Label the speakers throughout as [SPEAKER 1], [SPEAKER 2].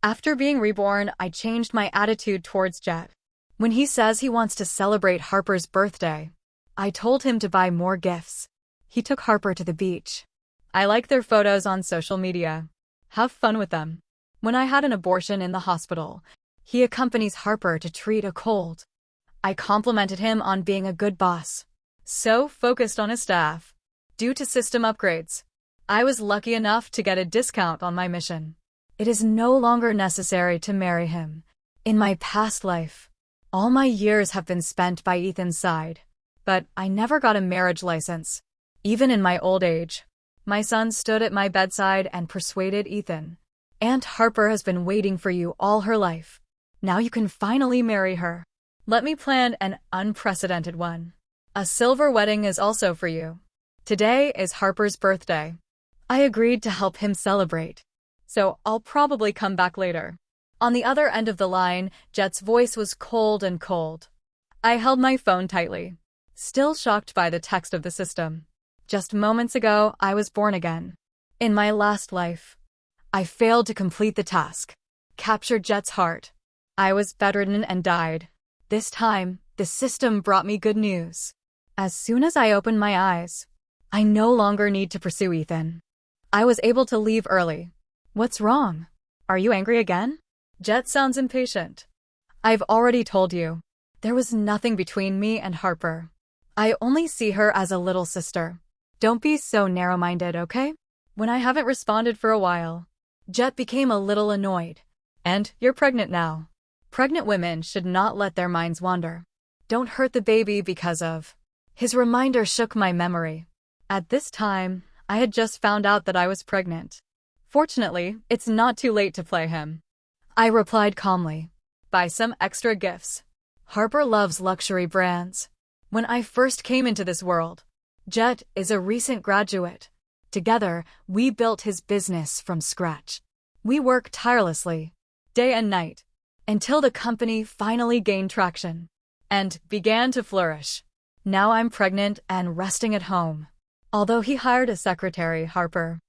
[SPEAKER 1] After being reborn, I changed my attitude towards Jet. When he says he wants to celebrate Harper's birthday, I told him to buy more gifts. He took Harper to the beach. I like their photos on social media. Have fun with them. When I had an abortion in the hospital, he accompanies Harper to treat a cold. I complimented him on being a good boss. So focused on his staff. Due to system upgrades, I was lucky enough to get a discount on my mission. It is no longer necessary to marry him. In my past life, all my years have been spent by Ethan's side, but I never got a marriage license. Even in my old age, my son stood at my bedside and persuaded Ethan. Aunt Harper has been waiting for you all her life. Now you can finally marry her. Let me plan an unprecedented one. A silver wedding is also for you. Today is Harper's birthday. I agreed to help him celebrate, so I'll probably come back later. On the other end of the line, Jet's voice was cold and cold. I held my phone tightly, still shocked by the text of the system. Just moments ago, I was born again. In my last life, I failed to complete the task. Captured Jet's heart. I was bedridden and died. This time, the system brought me good news. As soon as I opened my eyes, I no longer need to pursue Ethan. I was able to leave early. What's wrong? Are you angry again? Jet sounds impatient. I've already told you. There was nothing between me and Harper. I only see her as a little sister. Don't be so narrow-minded, okay? When I haven't responded for a while, Jet became a little annoyed. And you're pregnant now. Pregnant women should not let their minds wander. Don't hurt the baby because of. His reminder shook my memory. At this time, I had just found out that I was pregnant. Fortunately, it's not too late to play him. I replied calmly. Buy some extra gifts. Harper loves luxury brands. When I first came into this world, Jet is a recent graduate. Together, we built his business from scratch. We worked tirelessly, day and night, until the company finally gained traction and began to flourish. Now I'm pregnant and resting at home. Although he hired a secretary, Harper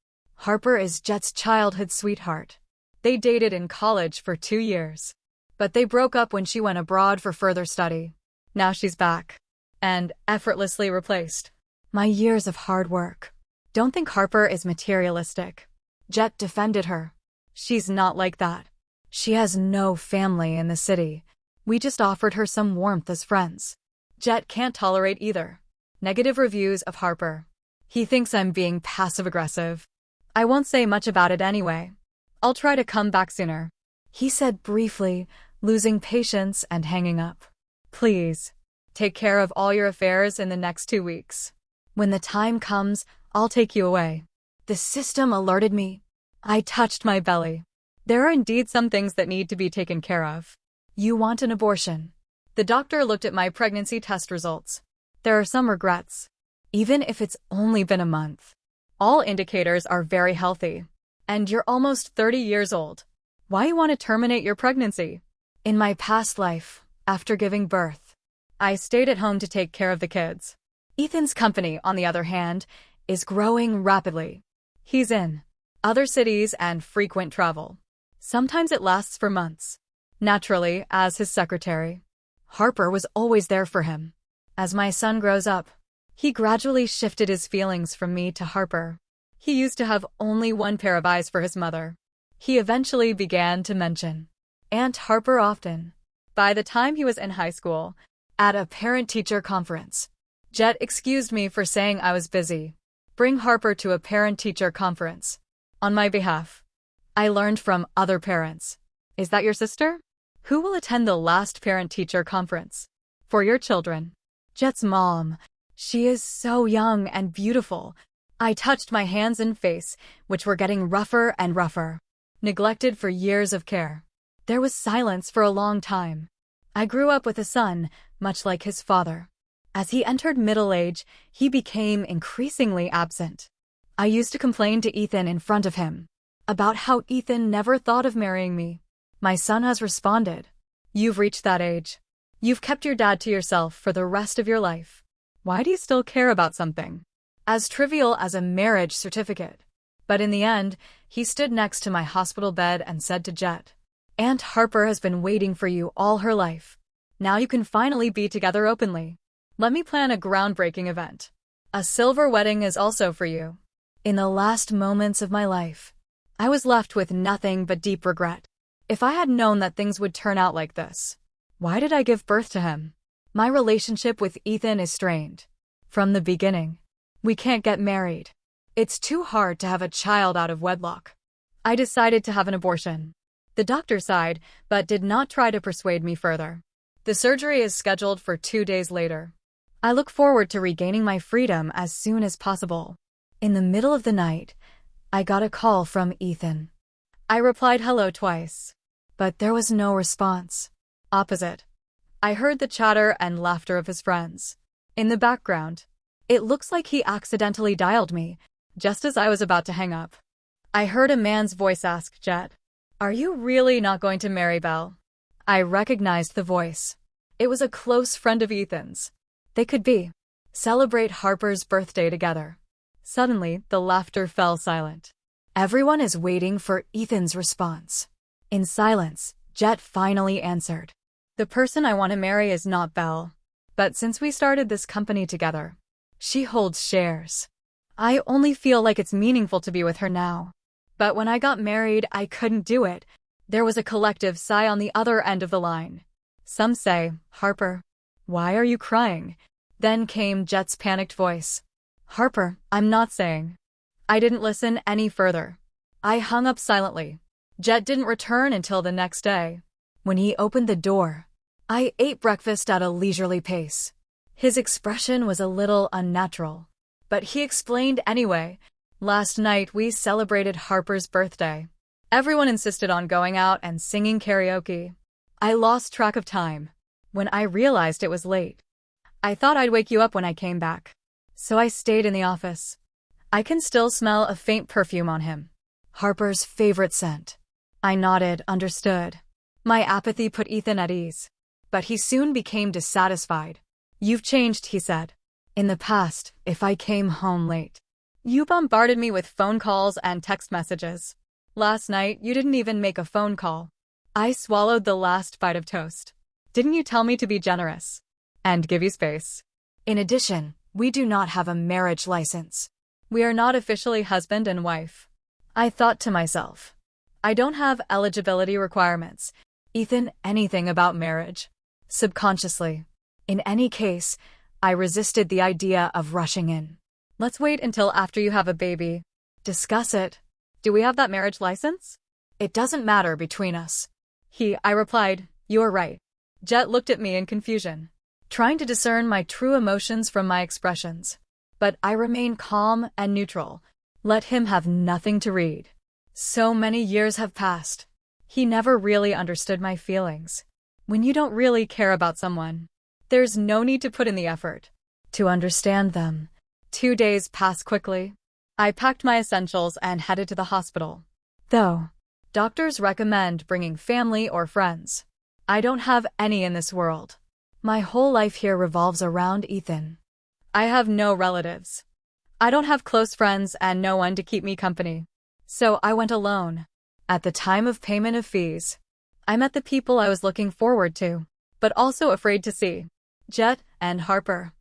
[SPEAKER 1] is Jet's childhood sweetheart. They dated in college for 2 years, but they broke up when she went abroad for further study. Now she's back and effortlessly replaced my years of hard work. Don't think Harper is materialistic. Jet defended her. She's not like that. She has no family in the city. We just offered her some warmth as friends. Jet can't tolerate either negative reviews of Harper. He thinks I'm being passive-aggressive. I won't say much about it anyway. I'll try to come back sooner, he said briefly, losing patience and hanging up. Please, take care of all your affairs in the next 2 weeks. When the time comes, I'll take you away. The system alerted me. I touched my belly. There are indeed some things that need to be taken care of. You want an abortion. The doctor looked at my pregnancy test results. There are some regrets. Even if it's only been a month. All indicators are very healthy. And you're almost 30 years old. Why you want to terminate your pregnancy? In my past life, after giving birth, I stayed at home to take care of the kids. Ethan's company, on the other hand, is growing rapidly. He's in other cities and frequent travel. Sometimes it lasts for months. Naturally, as his secretary, Harper was always there for him. As my son grows up, he gradually shifted his feelings from me to Harper. He used to have only one pair of eyes for his mother. He eventually began to mention Aunt Harper often. By the time he was in high school, at a parent-teacher conference, Jet excused me for saying I was busy. Bring Harper to a parent-teacher conference. On my behalf. I learned from other parents. Is that your sister? Who will attend the last parent-teacher conference? For your children. Jet's mom. She is so young and beautiful. I touched my hands and face, which were getting rougher and rougher. Neglected for years of care. There was silence for a long time. I grew up with a son, much like his father. As he entered middle age, he became increasingly absent. I used to complain to Ethan in front of him about how Ethan never thought of marrying me. My son has responded. You've reached that age. You've kept your dad to yourself for the rest of your life. Why do you still care about something as trivial as a marriage certificate? But in the end, he stood next to my hospital bed and said to Jet, Aunt Harper has been waiting for you all her life. Now you can finally be together openly. Let me plan a groundbreaking event. A silver wedding is also for you." In the last moments of my life, I was left with nothing but deep regret. If I had known that things would turn out like this, why did I give birth to him? My relationship with Ethan is strained. From the beginning, we can't get married. It's too hard to have a child out of wedlock. I decided to have an abortion. The doctor sighed, but did not try to persuade me further. The surgery is scheduled for 2 days later. I look forward to regaining my freedom as soon as possible. In the middle of the night, I got a call from Ethan. I replied hello twice, but there was no response. Opposite, I heard the chatter and laughter of his friends. In the background, it looks like he accidentally dialed me, just as I was about to hang up. I heard a man's voice ask Jet, "Are you really not going to marry Belle?" I recognized the voice. It was a close friend of Ethan's. They could celebrate Harper's birthday together. Suddenly, the laughter fell silent. Everyone is waiting for Ethan's response. In silence, Jet finally answered. "The person I want to marry is not Belle. But since we started this company together, she holds shares. I only feel like it's meaningful to be with her now. But when I got married, I couldn't do it." There was a collective sigh on the other end of the line. Some say, "Harper, why are you crying?" Then came Jet's panicked voice. "Harper, I'm not saying." I didn't listen any further. I hung up silently. Jet didn't return until the next day. When he opened the door, I ate breakfast at a leisurely pace. His expression was a little unnatural, but he explained anyway. "Last night we celebrated Harper's birthday. Everyone insisted on going out and singing karaoke. I lost track of time. When I realized it was late, I thought I'd wake you up when I came back. So I stayed in the office. I can still smell a faint perfume on him. Harper's favorite scent." I nodded, understood. My apathy put Ethan at ease. But he soon became dissatisfied. "You've changed," he said. "In the past, if I came home late, you bombarded me with phone calls and text messages. Last night, you didn't even make a phone call." I swallowed the last bite of toast. "Didn't you tell me to be generous and give you space? In addition, we do not have a marriage license. We are not officially husband and wife." I thought to myself, I don't have eligibility requirements. Ethan, anything about marriage. Subconsciously, in any case, I resisted the idea of rushing in. "Let's wait until after you have a baby. Discuss it. Do we have that marriage license?" "It doesn't matter between us." I replied, "You're right." Jet looked at me in confusion, trying to discern my true emotions from my expressions. But I remained calm and neutral. Let him have nothing to read. So many years have passed. He never really understood my feelings. When you don't really care about someone, there's no need to put in the effort to understand them. 2 days passed quickly. I packed my essentials and headed to the hospital. Though doctors recommend bringing family or friends, I don't have any in this world. My whole life here revolves around Ethan. I have no relatives. I don't have close friends and no one to keep me company. So I went alone. At the time of payment of fees, I met the people I was looking forward to, but also afraid to see. Jet and Harper.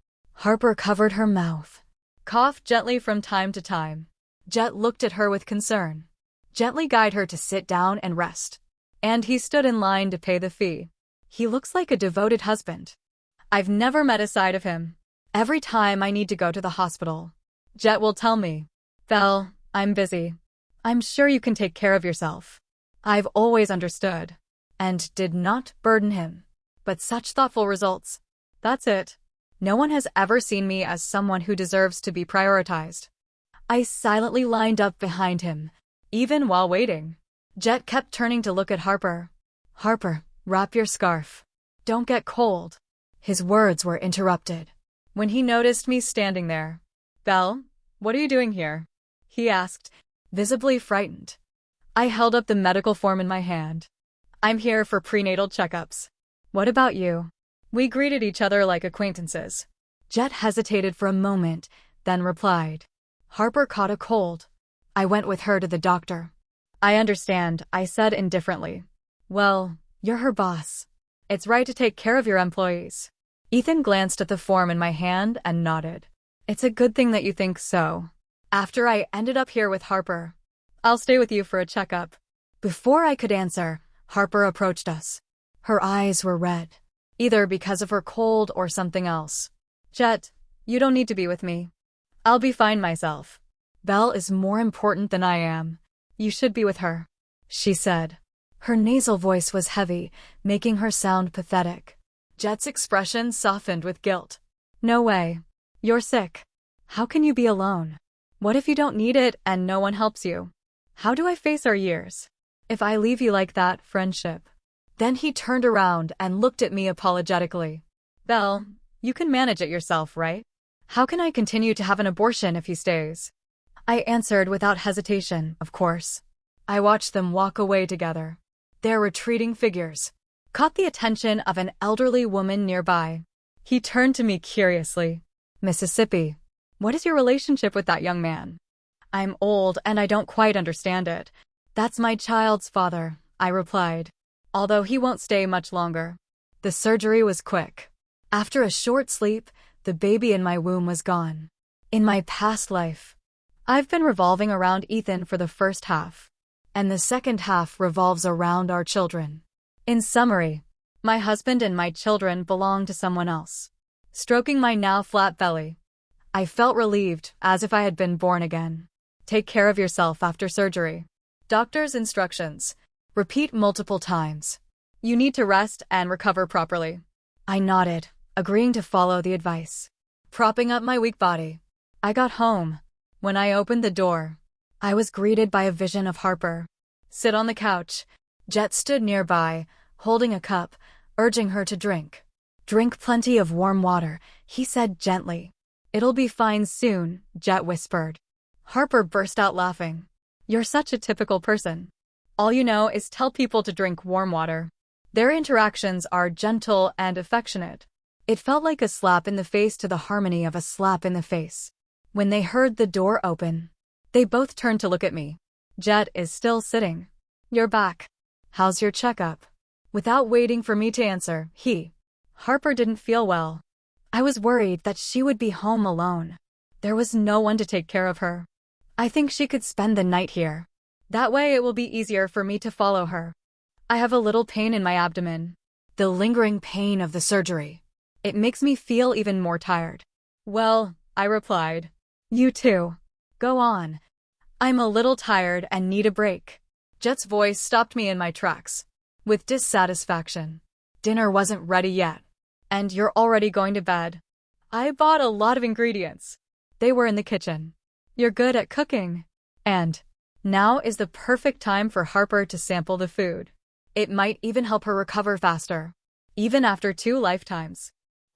[SPEAKER 1] Harper covered her mouth, coughed gently from time to time. Jet looked at her with concern, gently guided her to sit down and rest. And he stood in line to pay the fee. He looks like a devoted husband. I've never met a side of him. Every time I need to go to the hospital, Jet will tell me, "Belle, I'm busy. I'm sure you can take care of yourself." I've always understood and did not burden him. But such thoughtful results. That's it. No one has ever seen me as someone who deserves to be prioritized. I silently lined up behind him, even while waiting. Jet kept turning to look at Harper. "Harper, wrap your scarf. Don't get cold." His words were interrupted when he noticed me standing there. "Belle, what are you doing here?" he asked, visibly frightened. I held up the medical form in my hand. "I'm here for prenatal checkups. What about you?" We greeted each other like acquaintances. Jet hesitated for a moment, then replied, "Harper caught a cold. I went with her to the doctor." "I understand," I said indifferently. Well, you're her boss. It's right to take care of your employees. Ethan glanced at the form in my hand and nodded. It's a good thing that you think so. After I ended up here with Harper, I'll stay with you for a checkup. Before I could answer, Harper approached us. Her eyes were red, either because of her cold or something else. Jet, you don't need to be with me. I'll be fine myself. Belle is more important than I am. You should be with her, she said. Her nasal voice was heavy, making her sound pathetic. Jet's expression softened with guilt. No way. You're sick. How can you be alone? What if you don't need it and no one helps you? How do I face our years if I leave you like that, friendship? Then he turned around and looked at me apologetically. Belle, you can manage it yourself, right? How can I continue to have an abortion if he stays? I answered without hesitation, of course. I watched them walk away together. Their retreating figures caught the attention of an elderly woman nearby. He turned to me curiously. Mississippi, what is your relationship with that young man? I'm old and I don't quite understand it. That's my child's father, I replied. Although he won't stay much longer. The surgery was quick. After a short sleep, the baby in my womb was gone. In my past life, I've been revolving around Ethan for the first half, and the second half revolves around our children. In summary, my husband and my children belong to someone else. Stroking my now flat belly, I felt relieved, as if I had been born again. Take care of yourself after surgery. Doctor's instructions. Repeat multiple times. You need to rest and recover properly. I nodded, agreeing to follow the advice. Propping up my weak body, I got home. When I opened the door, I was greeted by a vision of Harper. Sit on the couch. Jet stood nearby, holding a cup, urging her to drink. Drink plenty of warm water, he said gently. It'll be fine soon, Jet whispered. Harper burst out laughing. You're such a typical person. All you know is tell people to drink warm water. Their interactions are gentle and affectionate. It felt like a slap in the face to the harmony of a slap in the face. When they heard the door open, they both turned to look at me. Jet is still sitting. You're back. How's your checkup? Without waiting for me to answer, Harper didn't feel well. I was worried that she would be home alone. There was no one to take care of her. I think she could spend the night here. That way it will be easier for me to follow her. I have a little pain in my abdomen. The lingering pain of the surgery. It makes me feel even more tired. Well, I replied. You too. Go on. I'm a little tired and need a break. Jet's voice stopped me in my tracks. With dissatisfaction. Dinner wasn't ready yet. And you're already going to bed. I bought a lot of ingredients. They were in the kitchen. You're good at cooking. And now is the perfect time for Harper to sample the food. It might even help her recover faster. Even after 2 lifetimes.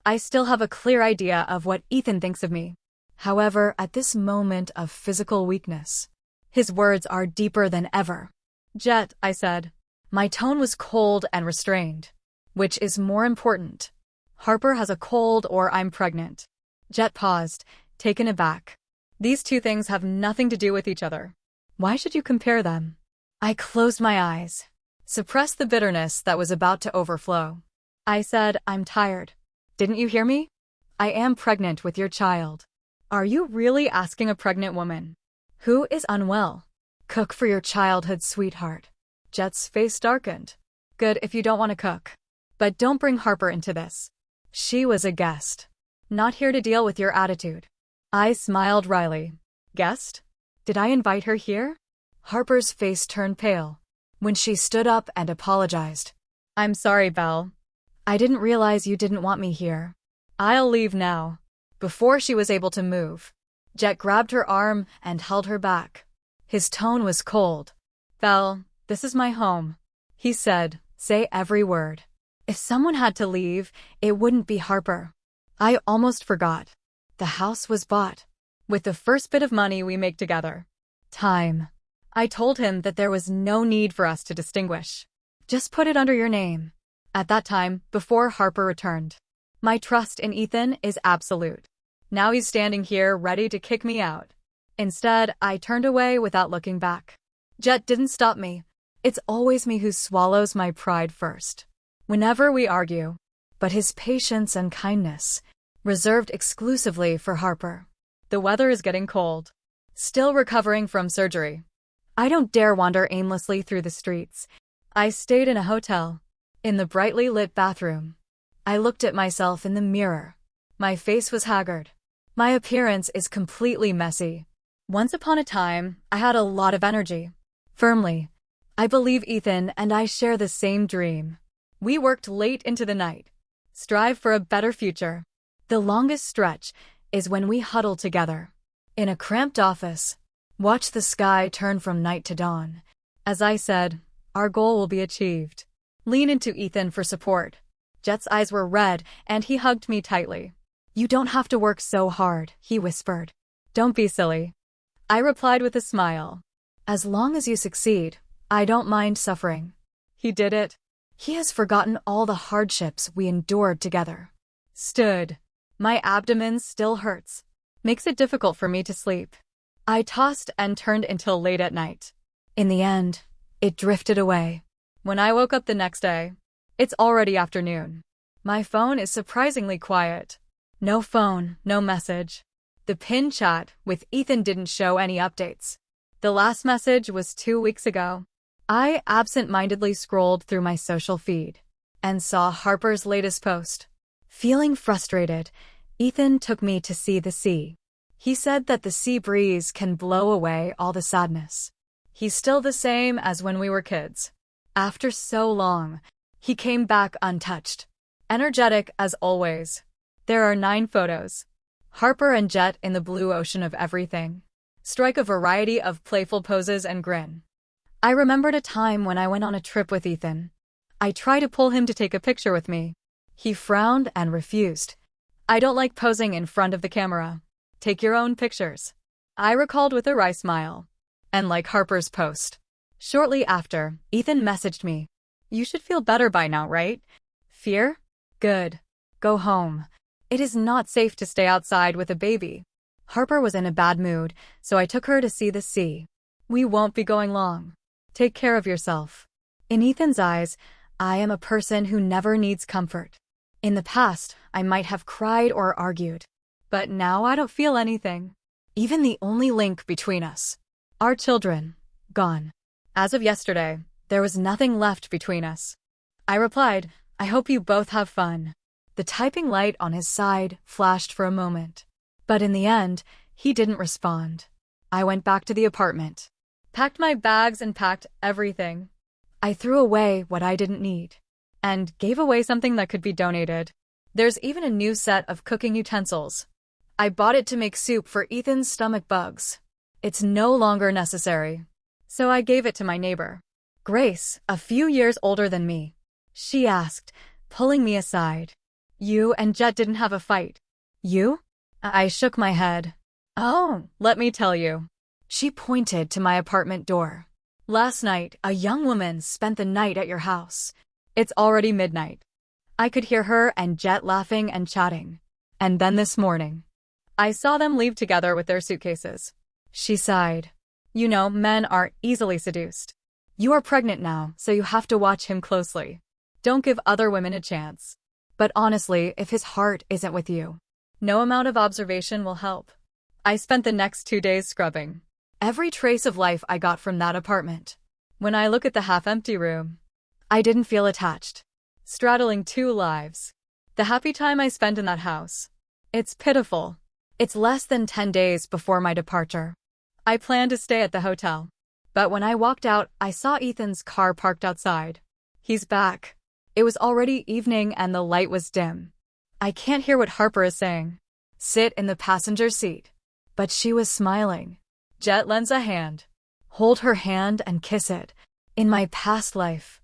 [SPEAKER 1] I still have a clear idea of what Ethan thinks of me. However, at this moment of physical weakness, his words are deeper than ever. Jet, I said. My tone was cold and restrained. Which is more important? Harper has a cold or I'm pregnant. Jet paused, taken aback. These two things have nothing to do with each other. Why should you compare them? I closed my eyes, suppressed the bitterness that was about to overflow. I said, I'm tired. Didn't you hear me? I am pregnant with your child. Are you really asking a pregnant woman who is unwell? Cook for your childhood, sweetheart. Jet's face darkened. Good if you don't want to cook. But don't bring Harper into this. She was a guest. Not here to deal with your attitude. I smiled wryly. Guest? Did I invite her here? Harper's face turned pale when she stood up and apologized. I'm sorry, Belle. I didn't realize you didn't want me here. I'll leave now. Before she was able to move, Jet grabbed her arm and held her back. His tone was cold. Belle, this is my home, he said. Say every word. If someone had to leave, it wouldn't be Harper. I almost forgot. The house was bought with the first bit of money we make together. Time. I told him that there was no need for us to distinguish. Just put it under your name. At that time, before Harper returned. My trust in Ethan is absolute. Now he's standing here ready to kick me out. Instead, I turned away without looking back. Jet didn't stop me. It's always me who swallows my pride first. Whenever we argue. But his patience and kindness, reserved exclusively for Harper. The weather is getting cold. Still recovering from surgery. I don't dare wander aimlessly through the streets. I stayed in a hotel. In the brightly lit bathroom. I looked at myself in the mirror. My face was haggard. My appearance is completely messy. Once upon a time, I had a lot of energy. Firmly. I believe Ethan and I share the same dream. We worked late into the night. Strive for a better future. The longest stretch is when we huddle together. In a cramped office. Watch the sky turn from night to dawn. As I said, our goal will be achieved. Lean into Ethan for support. Jet's eyes were red, and he hugged me tightly. You don't have to work so hard, he whispered. Don't be silly. I replied with a smile. As long as you succeed, I don't mind suffering. He did it. He has forgotten all the hardships we endured together. Stood. My abdomen still hurts. Makes it difficult for me to sleep. I tossed and turned until late at night. In the end, it drifted away. When I woke up the next day, it's already afternoon. My phone is surprisingly quiet. No phone, no message. The pinned chat with Ethan didn't show any updates. The last message was 2 weeks ago. I absent-mindedly scrolled through my social feed and saw Harper's latest post. Feeling frustrated, Ethan took me to see the sea. He said that the sea breeze can blow away all the sadness. He's still the same as when we were kids. After so long, he came back untouched. Energetic as always. There are 9 photos. Harper and Jet in the blue ocean of everything. Strike a variety of playful poses and grin. I remembered a time when I went on a trip with Ethan. I tried to pull him to take a picture with me. He frowned and refused. I don't like posing in front of the camera. Take your own pictures. I recalled with a wry smile. And like Harper's post. Shortly after, Ethan messaged me. You should feel better by now, right? Fear? Good. Go home. It is not safe to stay outside with a baby. Harper was in a bad mood, so I took her to see the sea. We won't be going long. Take care of yourself. In Ethan's eyes, I am a person who never needs comfort. In the past, I might have cried or argued. But now I don't feel anything. Even the only link between us. Our children. Gone. As of yesterday, there was nothing left between us. I replied, I hope you both have fun. The typing light on his side flashed for a moment. But in the end, he didn't respond. I went back to the apartment. Packed my bags and packed everything. I threw away what I didn't need. And gave away something that could be donated. There's even a new set of cooking utensils. I bought it to make soup for Ethan's stomach bugs. It's no longer necessary. So I gave it to my neighbor. Grace, a few years older than me. She asked, pulling me aside. You and Jet didn't have a fight. You? I shook my head. Oh, let me tell you. She pointed to my apartment door. Last night, a young woman spent the night at your house. It's already midnight. I could hear her and Jet laughing and chatting. And then this morning, I saw them leave together with their suitcases. She sighed. You know, men aren't easily seduced. You are pregnant now, so you have to watch him closely. Don't give other women a chance. But honestly, if his heart isn't with you, no amount of observation will help. I spent the next 2 days scrubbing every trace of life I got from that apartment. When I look at the half-empty room, I didn't feel attached. Straddling 2 lives. The happy time I spent in that house. It's pitiful. It's less than 10 days before my departure. I planned to stay at the hotel. But when I walked out, I saw Ethan's car parked outside. He's back. It was already evening and the light was dim. I can't hear what Harper is saying. Sit in the passenger seat. But she was smiling. Jet lends a hand. Hold her hand and kiss it. In my past life,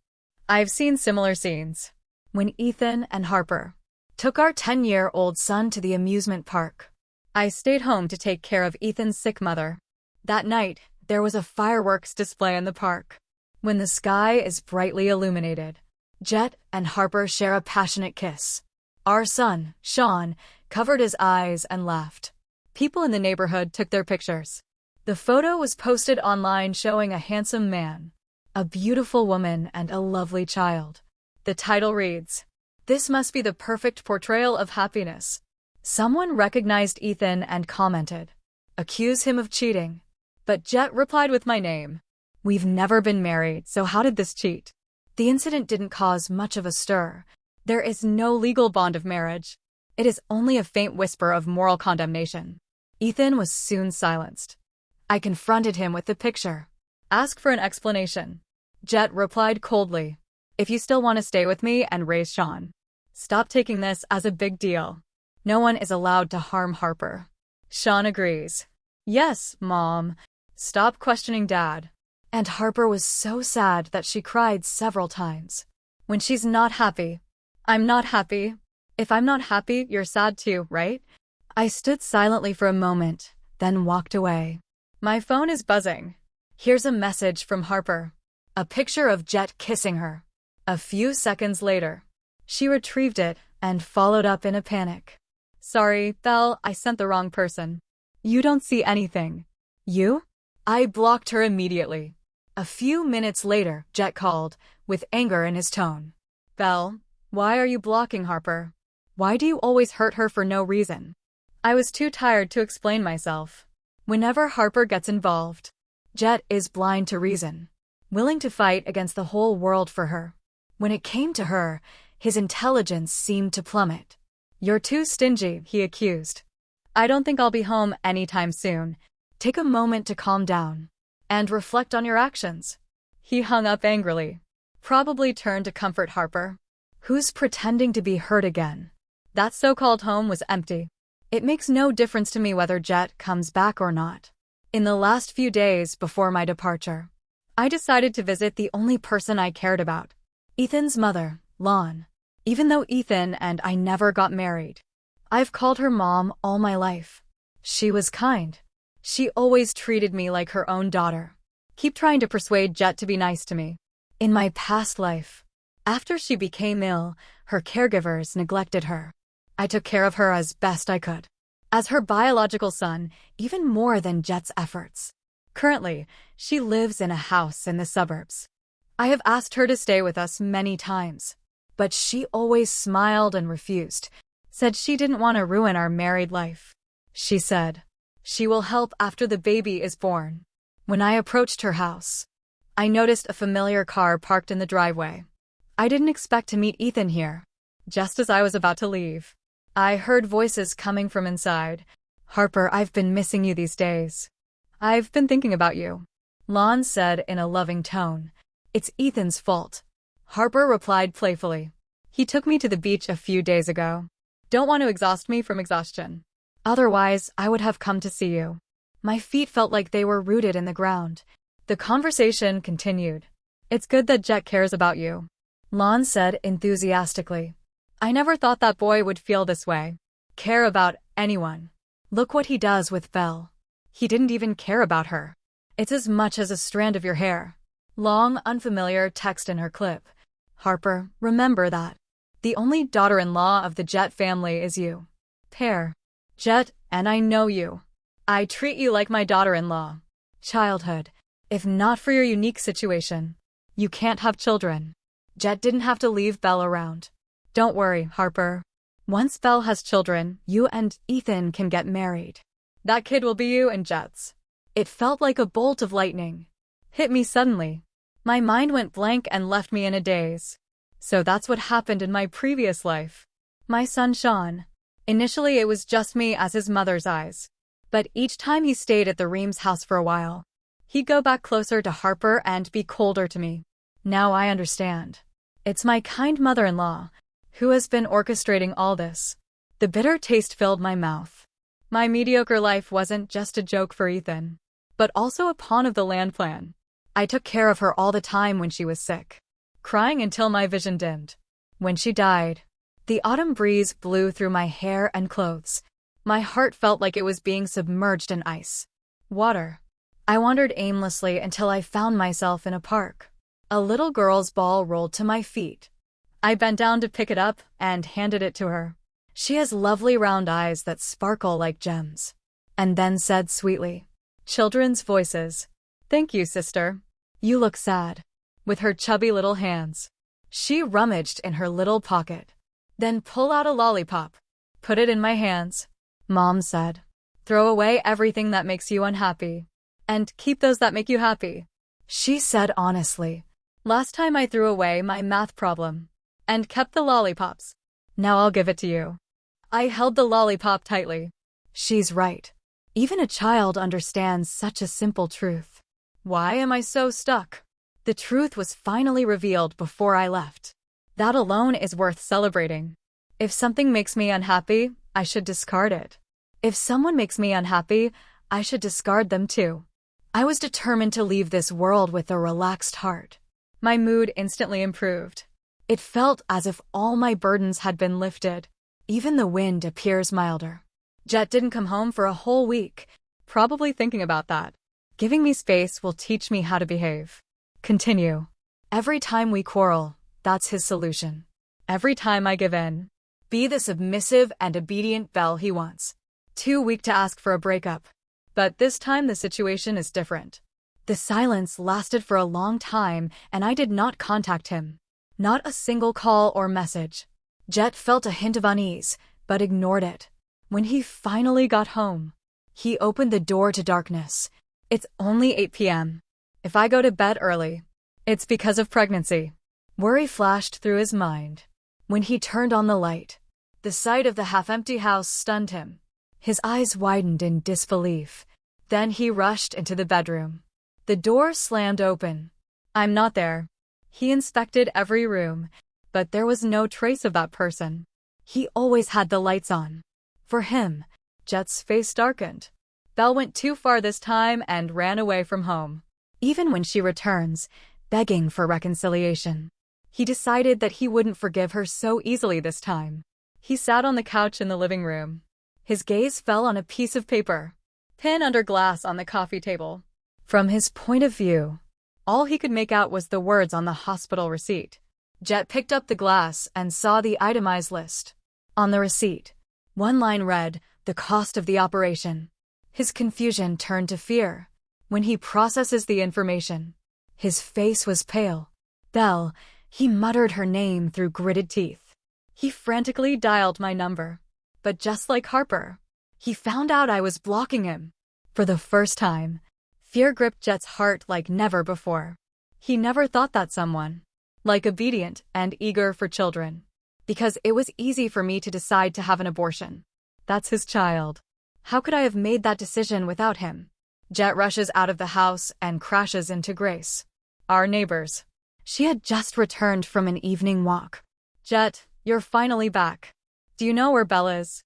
[SPEAKER 1] I've seen similar scenes. When Ethan and Harper took our 10-year-old son to the amusement park. I stayed home to take care of Ethan's sick mother. That night, there was a fireworks display in the park. When the sky is brightly illuminated, Jet and Harper share a passionate kiss. Our son, Sean, covered his eyes and laughed. People in the neighborhood took their pictures. The photo was posted online showing a handsome man. A beautiful woman and a lovely child. The title reads, "This must be the perfect portrayal of happiness." Someone recognized Ethan and commented, "Accuse him of cheating." But Jet replied with my name. "We've never been married, so how did this cheat?" The incident didn't cause much of a stir. There is no legal bond of marriage. It is only a faint whisper of moral condemnation. Ethan was soon silenced. I confronted him with the picture. "Ask for an explanation." Jet replied coldly, "If you still want to stay with me and raise Sean, stop taking this as a big deal. No one is allowed to harm Harper." Sean agrees. "Yes, Mom. Stop questioning Dad." And Harper was so sad that she cried several times. When she's not happy, "I'm not happy. If I'm not happy, you're sad too, right?" I stood silently for a moment, then walked away. My phone is buzzing. Here's a message from Harper. A picture of Jet kissing her. A few seconds later, she retrieved it and followed up in a panic. "Sorry, Belle, I sent the wrong person. You don't see anything." "You?" I blocked her immediately. A few minutes later, Jet called, with anger in his tone. "Belle, why are you blocking Harper? Why do you always hurt her for no reason?" I was too tired to explain myself. Whenever Harper gets involved, Jet is blind to reason, willing to fight against the whole world for her. When it came to her, his intelligence seemed to plummet. "You're too stingy," he accused. "I don't think I'll be home anytime soon. Take a moment to calm down and reflect on your actions." He hung up angrily, probably turned to comfort Harper, who's pretending to be hurt again. That so-called home was empty. It makes no difference to me whether Jet comes back or not. In the last few days before my departure, I decided to visit the only person I cared about, Ethan's mother, Lon. Even though Ethan and I never got married, I've called her Mom all my life. She was kind. She always treated me like her own daughter. Keep trying to persuade Jet to be nice to me. In my past life, after she became ill, her caregivers neglected her. I took care of her as best I could, as her biological son, even more than Jet's efforts. Currently, she lives in a house in the suburbs. I have asked her to stay with us many times, but she always smiled and refused, said she didn't want to ruin our married life. She said she will help after the baby is born. When I approached her house, I noticed a familiar car parked in the driveway. I didn't expect to meet Ethan here. Just as I was about to leave, I heard voices coming from inside. "Harper, I've been missing you these days. I've been thinking about you," Lon said in a loving tone. "It's Ethan's fault." Harper replied playfully. "He took me to the beach a few days ago. Don't want to exhaust me from exhaustion. Otherwise, I would have come to see you." My feet felt like they were rooted in the ground. The conversation continued. "It's good that Jet cares about you," Lon said enthusiastically. "I never thought that boy would feel this way. Care about anyone. Look what he does with Belle. He didn't even care about her. It's as much as a strand of your hair." Long, unfamiliar text in her clip. "Harper, remember that. The only daughter-in-law of the Jet family is you. Pair. Jet, and I know you. I treat you like my daughter-in-law. Childhood. If not for your unique situation, you can't have children. Jet didn't have to leave Belle around. Don't worry, Harper. Once Belle has children, you and Ethan can get married. That kid will be you and Jet's." It felt like a bolt of lightning. Hit me suddenly. My mind went blank and left me in a daze. So that's what happened in my previous life. My son Sean. Initially it was just me as his mother's eyes. But each time he stayed at the Reams house for a while, he'd go back closer to Harper and be colder to me. Now I understand. It's my kind mother-in-law who has been orchestrating all this. The bitter taste filled my mouth. My mediocre life wasn't just a joke for Ethan, but also a pawn of the land plan. I took care of her all the time when she was sick, crying until my vision dimmed. When she died, the autumn breeze blew through my hair and clothes. My heart felt like it was being submerged in ice. Water. I wandered aimlessly until I found myself in a park. A little girl's ball rolled to my feet. I bent down to pick it up and handed it to her. She has lovely round eyes that sparkle like gems. And then said sweetly, "Children's voices. Thank you, sister. You look sad." with her chubby little hands. She rummaged in her little pocket. Then pull out a lollipop. Put it in my hands. Mom said, throw away everything that makes you unhappy. And keep those that make you happy. She said honestly. Last time I threw away my math problem. And kept the lollipops. Now I'll give it to you. I held the lollipop tightly. She's right. Even a child understands such a simple truth. Why am I so stuck? The truth was finally revealed before I left. That alone is worth celebrating. If something makes me unhappy, I should discard it. If someone makes me unhappy, I should discard them too. I was determined to leave this world with a relaxed heart. My mood instantly improved. It felt as if all my burdens had been lifted. Even the wind appears milder. Jet didn't come home for a whole week, probably thinking about that. Giving me space will teach me how to behave. Continue. Every time we quarrel, that's his solution. Every time I give in. Be the submissive and obedient Belle he wants. Too weak to ask for a breakup. But this time the situation is different. The silence lasted for a long time and I did not contact him. Not a single call or message. Jet felt a hint of unease, but ignored it. When he finally got home, he opened the door to darkness. It's only 8 p.m. If I go to bed early, it's because of pregnancy. Worry flashed through his mind. When he turned on the light, the sight of the half-empty house stunned him. His eyes widened in disbelief. Then he rushed into the bedroom. The door slammed open. I'm not there. He inspected every room, but there was no trace of that person. He always had the lights on. For him, Jet's face darkened. Belle went too far this time and ran away from home. Even when she returns, begging for reconciliation. He decided that he wouldn't forgive her so easily this time. He sat on the couch in the living room. His gaze fell on a piece of paper, pinned under glass on the coffee table. From his point of view, all he could make out was the words on the hospital receipt. Jet picked up the glass and saw the itemized list. On the receipt, one line read, the cost of the operation. His confusion turned to fear. When he processes the information, his face was pale. Belle, he muttered her name through gritted teeth. He frantically dialed my number. But just like Harper, he found out I was blocking him. For the first time, fear gripped Jet's heart like never before. He never thought that someone, like obedient and eager for children, because it was easy for me to decide to have an abortion. That's his child. How could I have made that decision without him? Jet rushes out of the house and crashes into Grace, our neighbors. She had just returned from an evening walk. Jet, you're finally back. Do you know where Belle is?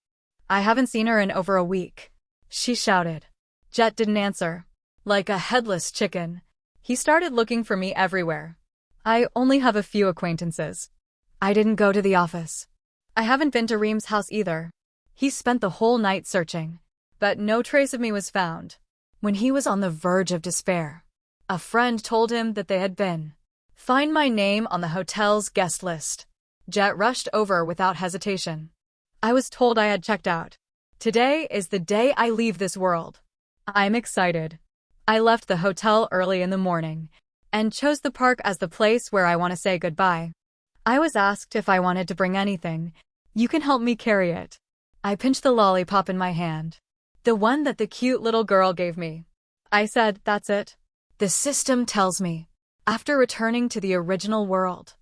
[SPEAKER 1] I haven't seen her in over a week, she shouted. Jet didn't answer. Like a headless chicken, he started looking for me everywhere. I only have a few acquaintances. I didn't go to the office. I haven't been to Reem's house either. He spent the whole night searching, but no trace of me was found. When he was on the verge of despair, a friend told him that they had been. Find my name on the hotel's guest list. Jet rushed over without hesitation. I was told I had checked out. Today is the day I leave this world. I'm excited. I left the hotel early in the morning and chose the park as the place where I want to say goodbye. I was asked if I wanted to bring anything. You can help me carry it. I pinched the lollipop in my hand. The one that the cute little girl gave me. I said, that's it. The system tells me, after returning to the original world,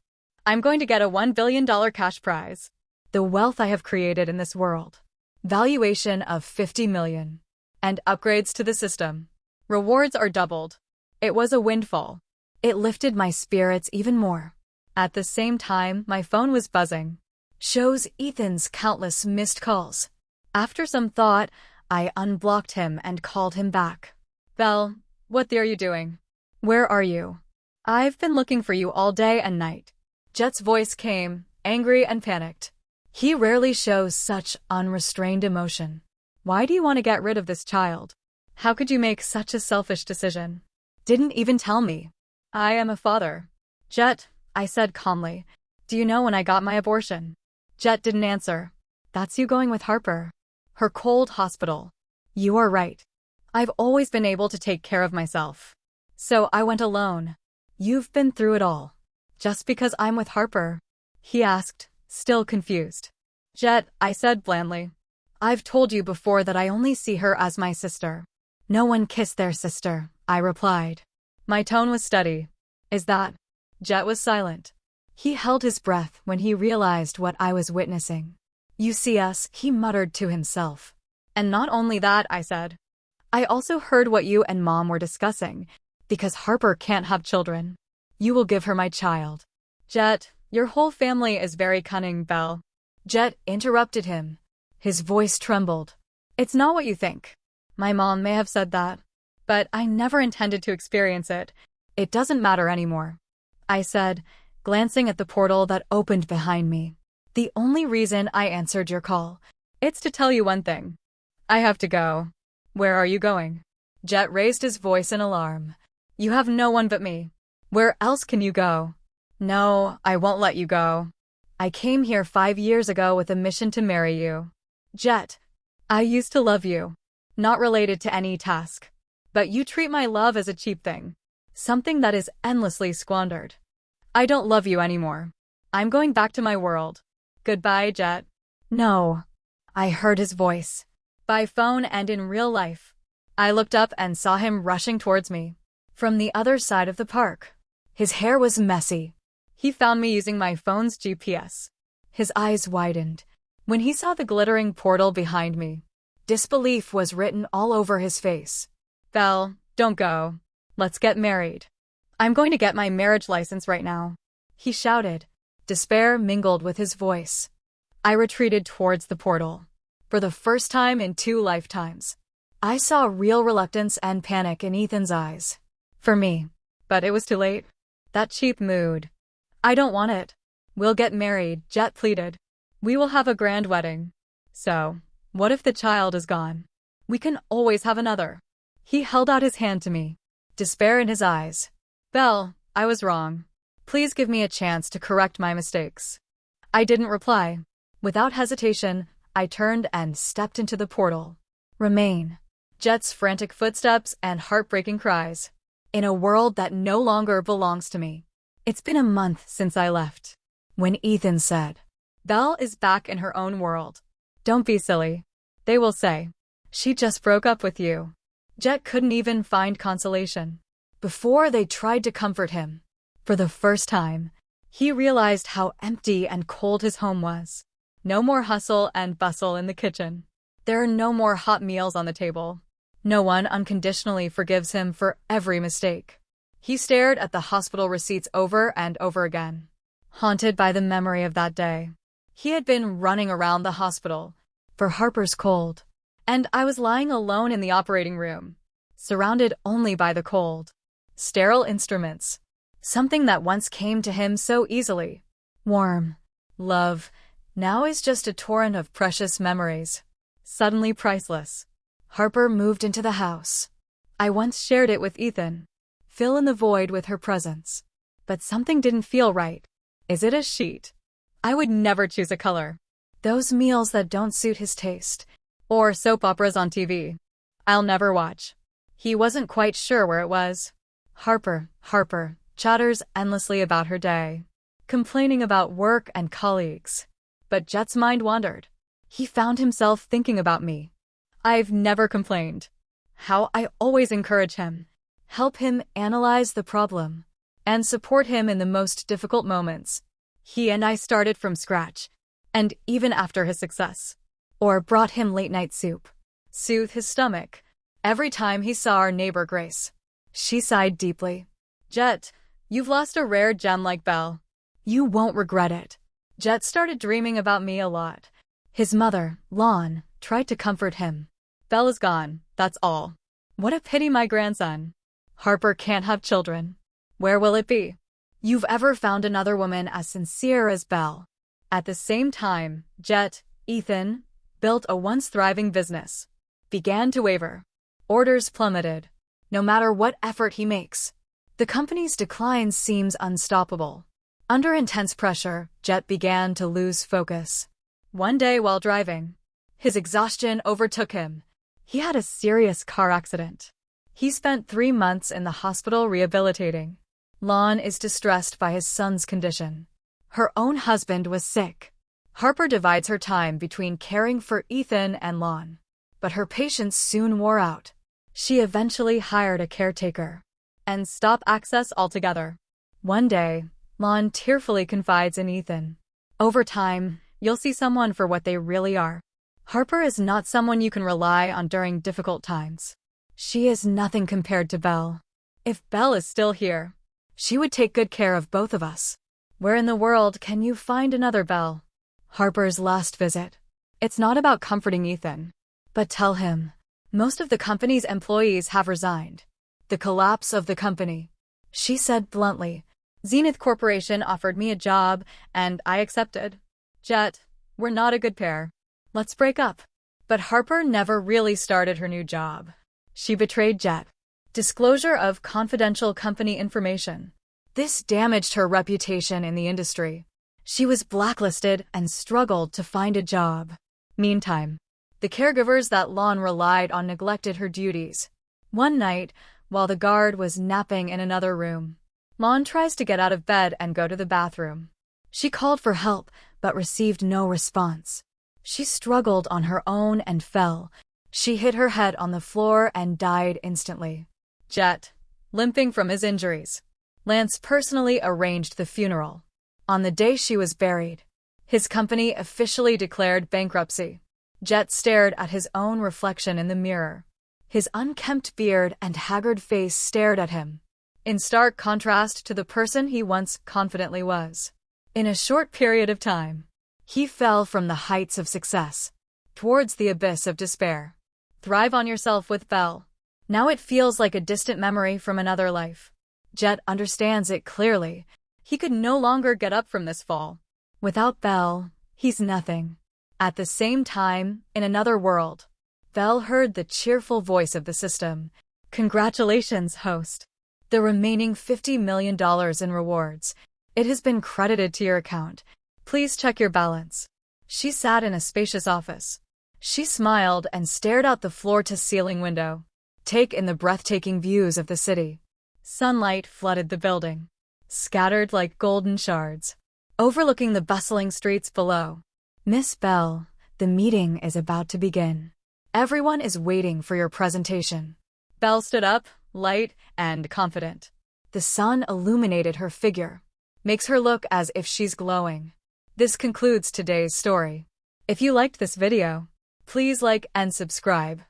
[SPEAKER 1] I'm going to get a $1 billion cash prize. The wealth I have created in this world. Valuation of $50 million. And upgrades to the system. Rewards are doubled. It was a windfall. It lifted my spirits even more. At the same time, my phone was buzzing. Shows Ethan's countless missed calls. After some thought, I unblocked him and called him back. Belle, what are you doing? Where are you? I've been looking for you all day and night. Jet's voice came, angry and panicked. He rarely shows such unrestrained emotion. Why do you want to get rid of this child? How could you make such a selfish decision? Didn't even tell me. I am a father. Jet, I said calmly. Do you know when I got my abortion? Jet didn't answer. That's you going with Harper. Her cold hospital. You are right. I've always been able to take care of myself. So I went alone. You've been through it all. Just because I'm with Harper? He asked, still confused. Jet, I said blandly. I've told you before that I only see her as my sister. No one kissed their sister, I replied. My tone was steady. Is that? Jet was silent. He held his breath when he realized what I was witnessing. You see us, he muttered to himself. And not only that, I said. I also heard what you and Mom were discussing. Because Harper can't have children. You will give her my child. Jet, your whole family is very cunning, Belle. Jet interrupted him. His voice trembled. It's not what you think. My mom may have said that. But I never intended to experience it. It doesn't matter anymore. I said, glancing at the portal that opened behind me. The only reason I answered your call. It's to tell you one thing. I have to go. Where are you going? Jet raised his voice in alarm. You have no one but me. Where else can you go? No, I won't let you go. I came here 5 years ago with a mission to marry you. Jet, I used to love you. Not related to any task. But you treat my love as a cheap thing. Something that is endlessly squandered. I don't love you anymore. I'm going back to my world. Goodbye, Jet. No. I heard his voice. By phone and in real life. I looked up and saw him rushing towards me. From the other side of the park. His hair was messy. He found me using my phone's GPS. His eyes widened when he saw the glittering portal behind me. Disbelief was written all over his face. Belle, don't go. Let's get married. I'm going to get my marriage license right now. He shouted. Despair mingled with his voice. I retreated towards the portal. For the first time in 2 lifetimes. I saw real reluctance and panic in Ethan's eyes. For me. But it was too late. That cheap mood. I don't want it. We'll get married, Jet pleaded. We will have a grand wedding. So, what if the child is gone? We can always have another. He held out his hand to me. Despair in his eyes. Belle, I was wrong. Please give me a chance to correct my mistakes. I didn't reply. Without hesitation, I turned and stepped into the portal. Remain. Jet's frantic footsteps and heartbreaking cries. In a world that no longer belongs to me. It's been a month since I left. When Ethan said, Belle is back in her own world. Don't be silly. They will say. She just broke up with you. Jet couldn't even find consolation. Before they tried to comfort him. For the first time, he realized how empty and cold his home was. No more hustle and bustle in the kitchen. There are no more hot meals on the table. No one unconditionally forgives him for every mistake. He stared at the hospital receipts over and over again, haunted by the memory of that day. He had been running around the hospital for Harper's cold, and I was lying alone in the operating room, surrounded only by the cold, sterile instruments. Something that once came to him so easily. Warm. Love. Now is just a torrent of precious memories. Suddenly priceless. Harper moved into the house. I once shared it with Ethan. Fill in the void with her presence. But something didn't feel right. Is it a sheet? I would never choose a color. Those meals that don't suit his taste. Or soap operas on TV. I'll never watch. He wasn't quite sure where it was. Harper chatters endlessly about her day. Complaining about work and colleagues. But Jet's mind wandered. He found himself thinking about me. I've never complained. How I always encourage him. Help him analyze the problem. And support him in the most difficult moments. He and I started from scratch. And even after his success. Or brought him late-night soup. Soothe his stomach. Every time he saw our neighbor Grace. She sighed deeply. Jet, you've lost a rare gem like Belle. You won't regret it. Jet started dreaming about me a lot. His mother, Lon, tried to comfort him. Belle is gone, that's all. What a pity, my grandson. Harper can't have children. Where will it be? You've ever found another woman as sincere as Belle? At the same time, Jet, Ethan, built a once thriving business. Began to waver. Orders plummeted. No matter what effort he makes. The company's decline seems unstoppable. Under intense pressure, Jet began to lose focus. One day while driving, his exhaustion overtook him. He had a serious car accident. He spent 3 months in the hospital rehabilitating. Lon is distressed by his son's condition. Her own husband was sick. Harper divides her time between caring for Ethan and Lon. But her patience soon wore out. She eventually hired a caretaker and stopped access altogether. One day, Lon tearfully confides in Ethan. Over time, you'll see someone for what they really are. Harper is not someone you can rely on during difficult times. She is nothing compared to Belle. If Belle is still here, she would take good care of both of us. Where in the world can you find another Belle? Harper's last visit. It's not about comforting Ethan, but tell him, most of the company's employees have resigned. The collapse of the company. She said bluntly, Zenith Corporation offered me a job, and I accepted. Jet, we're not a good pair. Let's break up. But Harper never really started her new job. She betrayed Jet. Disclosure of confidential company information. This damaged her reputation in the industry. She was blacklisted and struggled to find a job. Meantime, the caregivers that Lon relied on neglected her duties. One night, while the guard was napping in another room, Lon tries to get out of bed and go to the bathroom. She called for help, but received no response. She struggled on her own and fell. She hit her head on the floor and died instantly. Jet, limping from his injuries. Lance personally arranged the funeral. On the day she was buried, his company officially declared bankruptcy. Jet stared at his own reflection in the mirror. His unkempt beard and haggard face stared at him, in stark contrast to the person he once confidently was. In a short period of time, he fell from the heights of success towards the abyss of despair. Thrive on yourself with Belle. Now it feels like a distant memory from another life. Jet understands it clearly. He could no longer get up from this fall. Without Belle, he's nothing. At the same time, in another world, Belle heard the cheerful voice of the system. Congratulations, host. The remaining $50 million in rewards. It has been credited to your account. Please check your balance. She sat in a spacious office. She smiled and stared out the floor-to-ceiling window. Take in the breathtaking views of the city. Sunlight flooded the building, scattered like golden shards, overlooking the bustling streets below. Miss Belle, the meeting is about to begin. Everyone is waiting for your presentation. Belle stood up, light and confident. The sun illuminated her figure, makes her look as if she's glowing. This concludes today's story. If you liked this video, please like and subscribe.